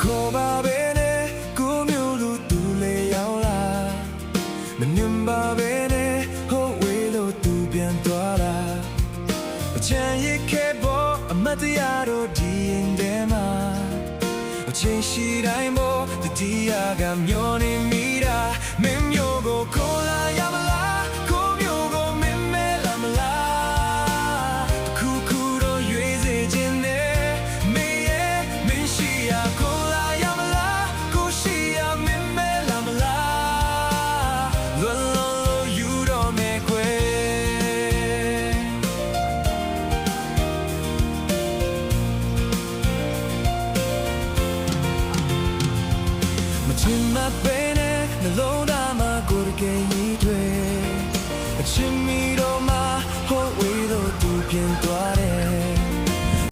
ခေါ်ပါပဲနဲ့ကိုမျိုးလူသူလေးရောက်လာမမြင်ပါပဲနဲ့ဟိုဝေးလို့သူပြန်သွားတာအချမ်းရခဲ့ပေါ်အမတ်တရားတို့ဒီရင်ထဲမှာအချင်းရှိတိုင်းပေါ်တတိယကမျောနေမိတာမင်းမျိုးကိုခေါ်လာရမလားကိုမျိုးကိုမင်းမဲလာမလားခုခုတော့ရွေးစေခြင်းနဲ့မင်းရဲ့မင်းရှိရာခေါ်လာရမလားကိုရှိရာမင်းမဲလာမလားလွန်လို့ယူတော့မယ်ခွေချင်မပဲနဲ့နှလုံးသားမှာကိုယ်တကယ်ကြီးတွေအချင်မီတော့မှဟိုဝေးလို့သူပြန်သွားတယ်